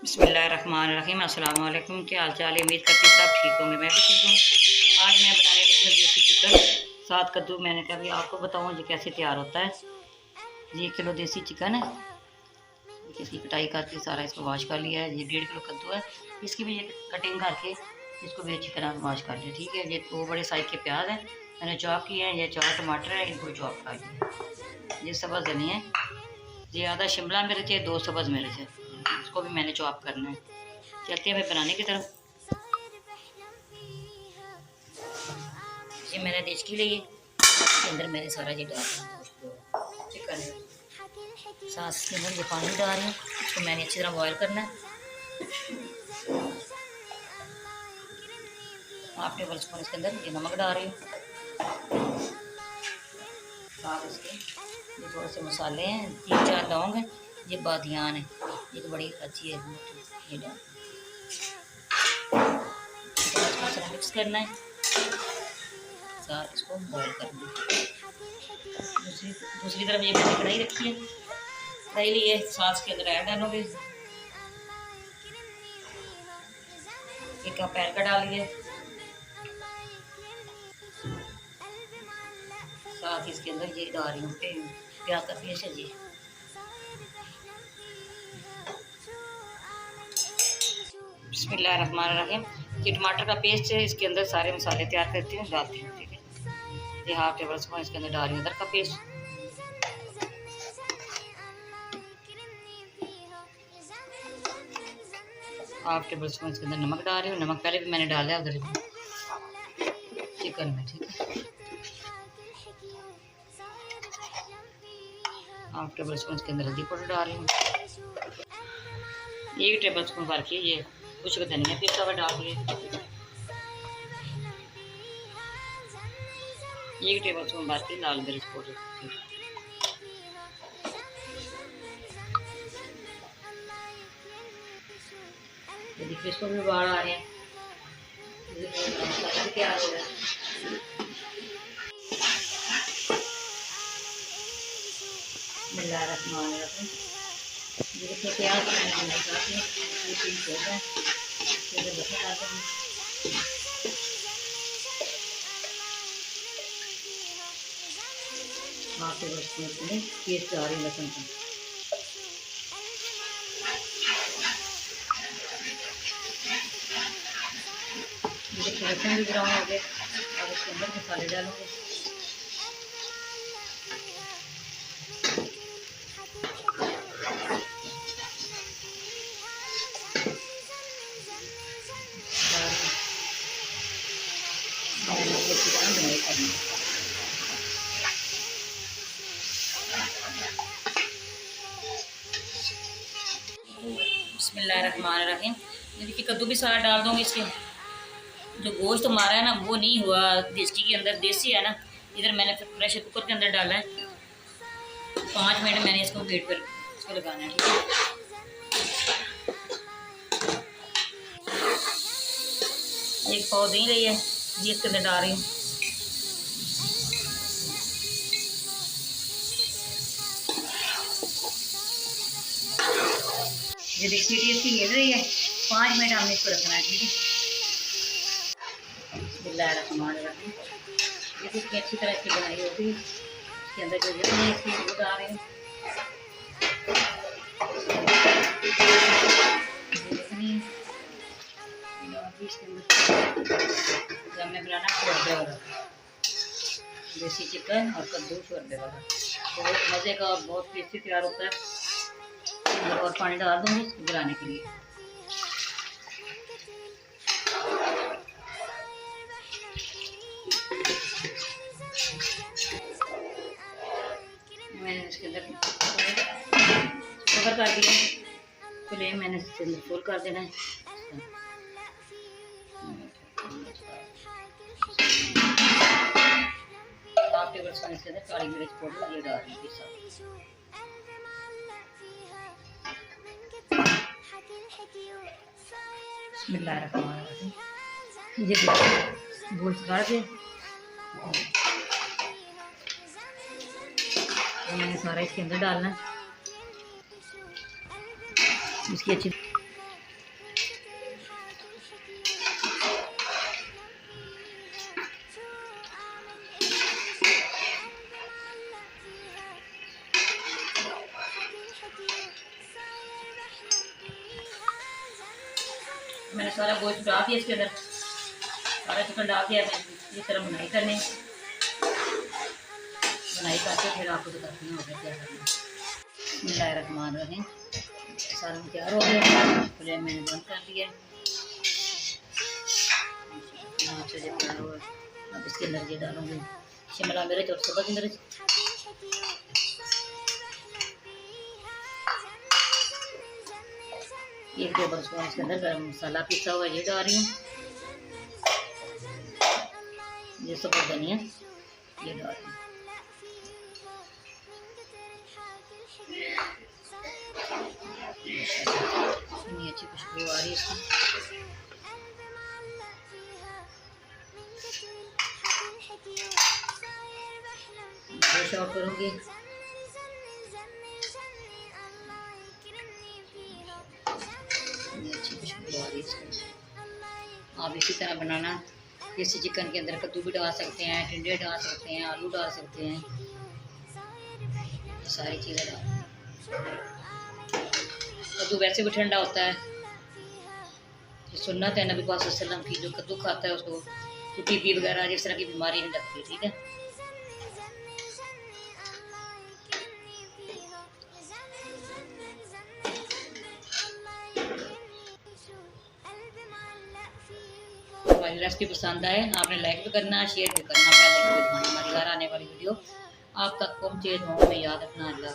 बिस्मिल्लाहिर्रहमानिर्रहीम। अस्सलाम वालेकुम। क्या हाल चाल है? उम्मीद करती हूँ सब ठीक होंगे। मैं भी ठीक हूँ। आज मैं बनाने लगी हूँ देसी चिकन साथ कद्दू। मैंने कहा भी आपको बताऊँ ये कैसे तैयार होता है। ये 1 किलो देसी चिकन है, इसकी कटाई करके सारा इसको वॉश कर लिया है। ये 1.5 किलो कद्दू है, इसकी भी ये कटिंग करके इसको भी अच्छी तरह वॉश कर लिया। ठीक है, ये 2 बड़े साइज के प्याज हैं, मैंने चॉप किए हैं। ये 4 टमाटर है, इनको भी चॉप कर लिया। ये सब्ज़ धनी है, ये आधा शिमला मिर्च है, 2 सब्ज़ मिर्च है, इसको भी मैंने चॉप करना है। चलते हैं फिर बनाने की तरफ। ये मैंने देचकी ली है, इसके अंदर मैंने सारा ये डाल चिकन है, साथ इसके अंदर जो पानी डाल रही हूँ इसको मैंने अच्छी तरह बॉयल करना है। 1/2 टेबल स्पून इसके अंदर ये नमक डाल रही हूँ। साथ इसके ये थोड़े से मसाले हैं, 3-4 लौंग हैं, ये बादियान है, ये तो बड़ी अच्छी है। ये डाल मिक्स करना है, साथ इसको बॉयल करना है। दूसरी तरफ ये मैंने कढ़ाई रखी है, कढ़ाई ली है, साथ के अंदर ऐड डालोगे। 1 कप पैन का डालिए, साथ इसके अंदर ये डाल रही हूँ प्याज का पेस्ट है। बिस्मिल्लाहिर्रहमानिर्रहीम। ये टमाटर का पेस्ट है, इसके अंदर सारे मसाले तैयार करती हूँ, डालती हूँ। ठीक है, ये 1/2 टेबल स्पून इसके अंदर डाल रही हूँ अदरक का पेस्ट। हाफ टेबल स्पून इसके अंदर नमक डाल रही हूँ, नमक पहले भी मैंने डाला है उधर चिकन में। ठीक है, 1/2 टेबल स्पून इसके अंदर हल्दी पाउडर डाल रही हूँ। 1 टेबल स्पून भर के ये कुछ धनिया पिसा हुआ डाल दिए। 1 टेबल स्पून भर के लाल मिर्च पाउडर। ये देखिए इसको भी उबाल आ रहे हैं, तैयार हो रहा है। बिस्मिल्लाहिर्रहमानिर्रहीम। ये देखिए प्याज मैंने बनाई काफ़ी ये पीस हो गया, फिर लहसुन डाल देंगे। हाफ टेबल स्पून इसमें पेस्ट डाल रही हूँ लहसुन का। देखिए लहसुन भी ब्राउन हो गए, अब इसके अंदर मसाले डालूंगे। बिस्मिल्लाहिर्रहमानिर्रहीम। देखिए कद्दू भी सारा डाल दूँगी। इसके जो गोश्त हमारा है ना वो नहीं हुआ देसी के अंदर, देसी है ना, इधर मैंने प्रेशर कुकर के अंदर डाला है। 5 मिनट मैंने इसको वेट पर इसको लगाना है। ठीक है, एक पाव दही ली है, ये इसके अंदर डाल रही हूँ। ये देखिए टेस्टी मिल रही है, 5 मिनट हमने इसको रखना है। ठीक है, बिस्मिल्लाहिर्रहमानिर्रहीम। ये देखिए अच्छी तरह की बनाई होगी। इसके अंदर जो जल्दी इसकी वो डाल रही हूँ, जब मैं बनाना शोरबे वाला देसी चिकन और कद्दू शोरबे वाला बहुत मज़े का और बहुत टेस्टी तैयार होता है। और पानी डाल दूँगी इसको बनाने के लिए। मैंने इसके अंदर कवर कर दिया, फ्लेम मैंने इसके अंदर फुल कर देना है। हाफ टेबल स्पून इसके अंदर काली मिर्च पाउडर ये डाल रही हूँ। बिस्मिल्लाहिर्रहमानिर्रहीम। ये गोश्त काट दिया, मैंने सारा इसके अंदर डालना है। इसकी अच्छी मैंने सारा गोश्त डाल दिया इसके अंदर, सारा चिकन डाल दिया। मैं इस तरह बुनाई करने, बुनाई करके फिर आपको बताती हूँ क्या करना। बिस्मिल्लाहिर्रहमानिर्रहीम। सालन तैयार हो गया, फ्लेम मैंने बंद कर दिया। अब इसके अंदर ये डालूंगी शिमला मिर्च और सब्ज़ मिर्च। एक टेबल स्पून इसके अंदर गरम मसाला पिसा हुआ ये डाल रही हूँ। ये सब्ज़ धनिया ये डाल रही हूँ। इतनी अच्छी खुशबू आ रही है इसकी। गैस ऑफ करूँगी। अच्छी खुशबू आ रही है इसकी। आप इसी तरह बनाना। देसी चिकन के अंदर कद्दू भी डाल सकते हैं, टिंडे डाल सकते हैं, आलू डाल सकते हैं, सारी चीज़ें डाल। कद्दू वैसे भी ठंडा होता है। सुन्नत है नबी पाक सल्लल्लाहु अलैहि वसल्लम की, जो कद्दू खाता है उसको टीबी वगैरह जिस तरह की बीमारी नहीं लगती। ठीक है, हमारी रेसिपी पसंद आए आपने लाइक भी करना, शेयर भी करना। पहले हमारी घर आने वाली वीडियो आप तक पहुँचे। दुआओं में याद रखना। अल्लाह।